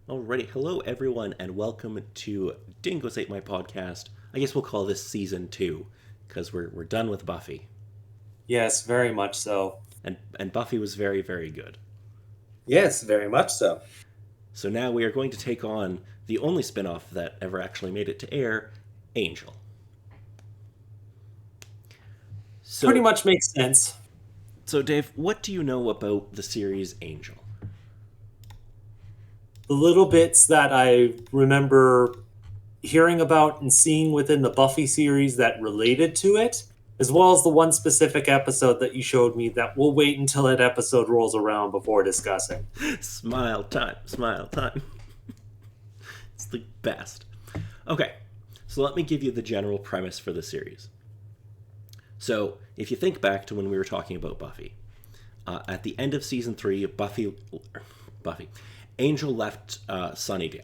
Alrighty, hello everyone, and welcome to Dingoes Ate My Podcast. I guess we'll call this season 2, because we're done with Buffy. Yes, very much so. And Buffy was very, very good. Yes, very much so. So now we are going to take on the only spin-off that ever actually made it to air, Angel. Pretty So much makes sense. so Dave, what do you know about the series Angel? The little bits that I remember hearing about and seeing within the Buffy series that related to it, as well as the one specific episode that you showed me that we'll wait until that episode rolls around before discussing. Smile time, smile time. It's the best. Okay, so let me give you the general premise for the series. So, if you think back to when we were talking about Buffy, at the end of season 3, Buffy, Angel left Sunnydale,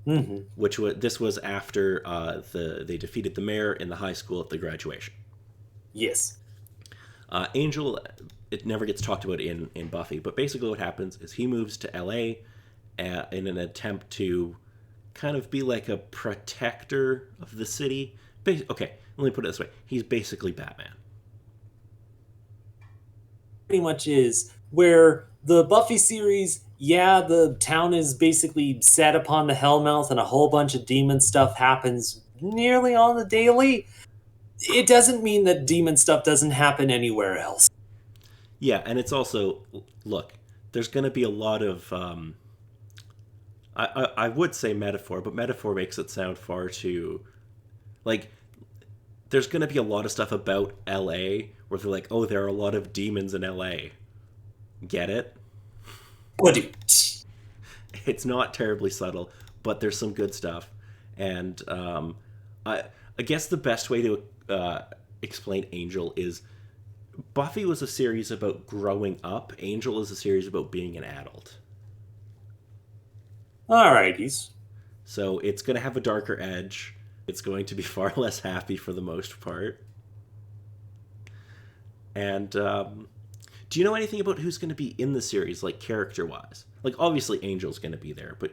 Hmm. which was this was after they defeated the mayor in the high school at the graduation. Yes. Angel, it never gets talked about in Buffy, but basically what happens is he moves to LA in an attempt to kind of be like a protector of the city. Okay, let me put it this way: he's basically Batman. Pretty much is. Where the Buffy series, yeah, the town is basically set upon the Hellmouth and a whole bunch of demon stuff happens nearly on the daily. It doesn't mean that demon stuff doesn't happen anywhere else. Yeah, and it's also look. There's going to be a lot of I would say metaphor, but metaphor makes it sound far too like there's going to be a lot of stuff about LA where they're like, oh, there are a lot of demons in LA. Get it? What do you? It's not terribly subtle, but there's some good stuff. And I, I guess the best way to explain Angel is Buffy was a series about growing up. Angel is a series about being an adult. Alrighties. So it's going to have a darker edge. It's going to be far less happy for the most part. And do you know anything about who's going to be in the series, like character wise? Like obviously Angel's going to be there, but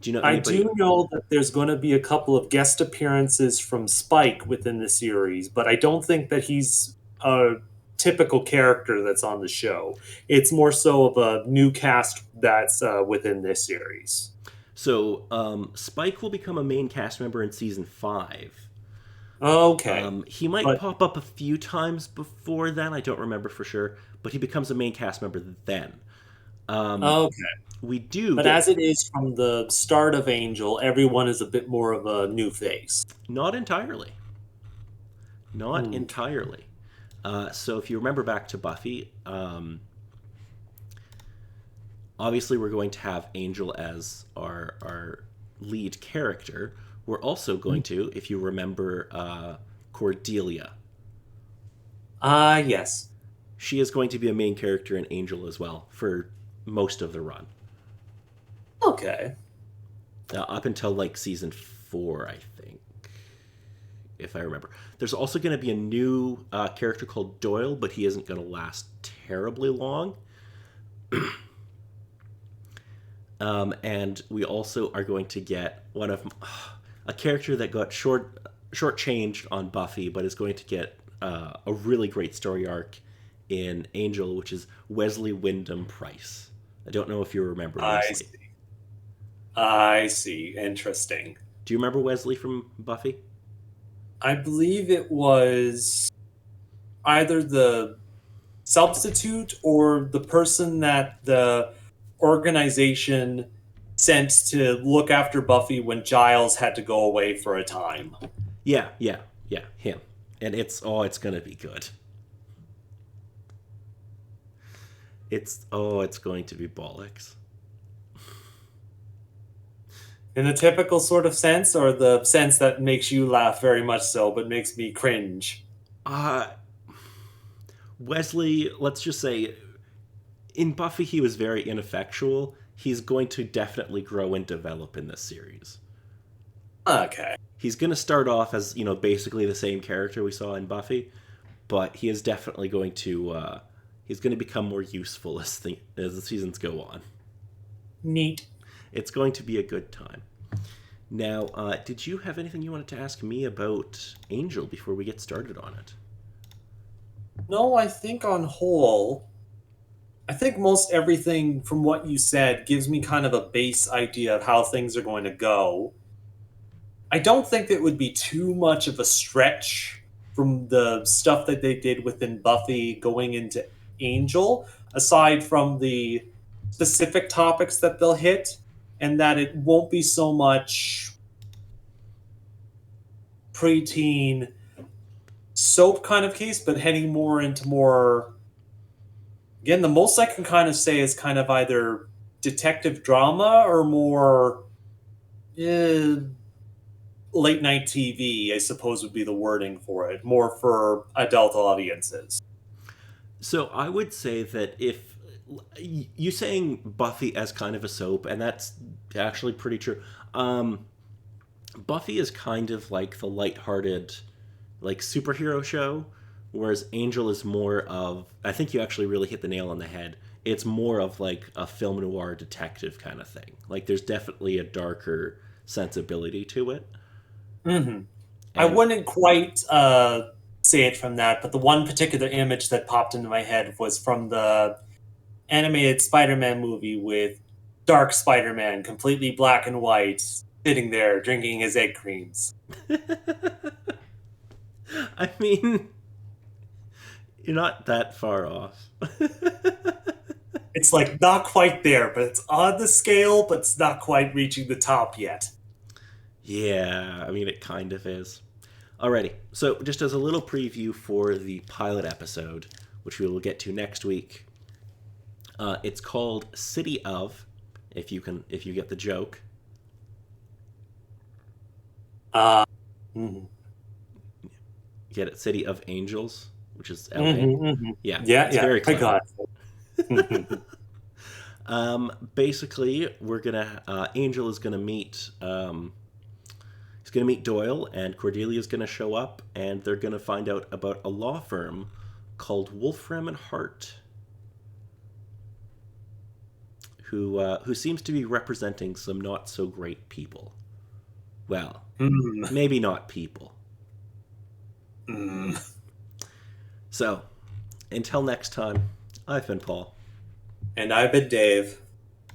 do you know I anybody? do know that there's going to be a couple of guest appearances from Spike within the series, but I don't think that he's a typical character that's on the show. It's more so of a new cast that's within this series. So Spike will become a main cast member in season 5. Okay. He might But pop up a few times before then. I don't remember for sure, but he becomes a main cast member then. Um, okay. we do But get as it is from the start of Angel, everyone is a bit more of a new face. not entirely, not Okay. entirely. So if you remember back to Buffy, obviously we're going to have Angel as our lead character. We're also going to, if you remember, Cordelia. Ah, yes. She is going to be a main character in Angel as well for most of the run, Okay. up until like season 4, I think, if I remember. There's also going to be a new character called Doyle, but he isn't going to last terribly long. And we also are going to get one of a character that got shortchanged on Buffy, but is going to get a really great story arc in Angel, which is Wesley Wyndham Price. I don't know if you remember I Wesley. see. I see. Interesting. Do you remember Wesley from Buffy? I believe it was either the substitute or the person that the organization sent to look after Buffy when Giles had to go away for a time. Yeah, yeah, yeah, him. And it's gonna be good. It's going to be bollocks. In the typical sort of sense, or the sense that makes you laugh very much so, but makes me cringe? Uh Wesley, let's just say in Buffy he was very ineffectual. He's going to definitely grow and develop in this series. Okay. He's going to start off as, basically the same character we saw in Buffy, but he is definitely going to he's going to become more useful as the seasons go on. Neat. It's going to be a good time. Now, did you have anything you wanted to ask me about Angel before we get started on it? No, I think on whole, I think most everything from what you said gives me kind of a base idea of how things are going to go. I don't think it would be too much of a stretch from the stuff that they did within Buffy going into Angel, aside from the specific topics that they'll hit, and that it won't be so much preteen soap kind of case, but heading more into more. Again, the most I can kind of say is kind of either detective drama or more late night TV, I suppose would be the wording for it, more for adult audiences. So I would say that if you saying Buffy as kind of a soap, and that's actually pretty true. Buffy is kind of like the lighthearted, like superhero show, whereas Angel is more of. I think you actually really hit the nail on the head. It's more of like a film noir detective kind of thing. Like there's definitely a darker sensibility to it. Mm-hmm. I And wouldn't quite say it from that, but the one particular image that popped into my head was from the animated Spider-Man movie with Dark Spider-Man, completely black and white, sitting there drinking his egg creams. I mean, you're not that far off. It's like not quite there, but it's on the scale, but it's not quite reaching the top yet. Yeah, I mean, it kind of is. Alrighty, so just as a little preview for the pilot episode, which we will get to next week, it's called City of, if you get the joke. Uh, mhm. Get it? City of Angels, which is LA. Mhm, mhm. Yeah, Yeah, it's yeah, very I clever. got it. Basically, we're gonna Angel is gonna meet he's gonna meet Doyle, and Cordelia's gonna show up, and they're gonna find out about a law firm called Wolfram and Hart, who seems to be representing some not so great people. Well, Mm, maybe not people. mm. So, until next time, I've been Paul. And I've been Dave.